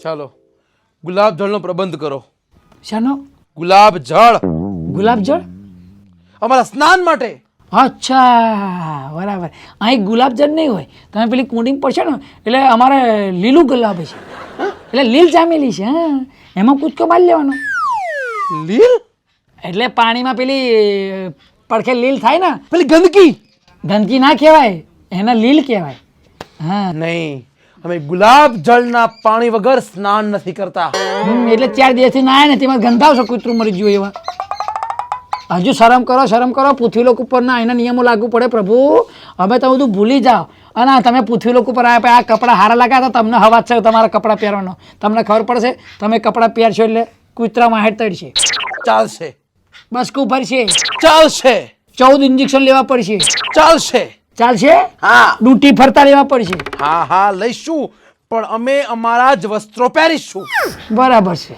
ચાલો ગુલાબ જળનો પ્રબંધ કરો. શાનો? ગુલાબ જળ ગુલાબ જળ? અમારા સ્નાન માટે. અચ્છા, બરાબર. અહીં ગુલાબ જળ નહીં હોય, તમે પેલી કુંડીમાં પડશે ને એટલે અમારે લીલું ગુલાબ છે, એટલે લીલ જામેલી છે. હા, એમાં કૂદકો મારી લેવાનો. લીલ એટલે પાણીમાં પેલી પડખે લીલ થાય ને, પેલી ગંદકી ગંદકી ના કહેવાય, એના લીલ કહેવાય. હા, નહીં, અમે ગુલાબ જળના પાણી વગર સ્નાન નથી કરતા. એટલે 4 દિવસથી ના આવ્યા ને તેમાં ગંધાવશો, કૂતરું મરી ગયું એવા. હજુ શરમ કરો, શરમ કરો. પૃથ્વીલોક ઉપરના એના નિયમો લાગુ પડે પ્રભુ. હવે તો બધું ભૂલી જાઓ. અને તમે પૃથ્વીલોક ઉપર આવ્યા, આ કપડાં સારા લાગ્યા તો તમને હવા છે તમારા કપડાં પહેરવાનો. તમને ખબર પડશે તમે કપડાં પહેરશો એટલે કૂતરામાં હેઠ તળશે. ચાલશે બસકું ભરશે, ચાલશે 14 ઇન્જેક્શન લેવા પડશે. ચાલશે. ચાલશે? હા ડૂટી ફરતા લેવા પડશે. હા હા લઈશું, પણ અમે અમારા જ વસ્ત્રો પહેરીશું. બરાબર છે.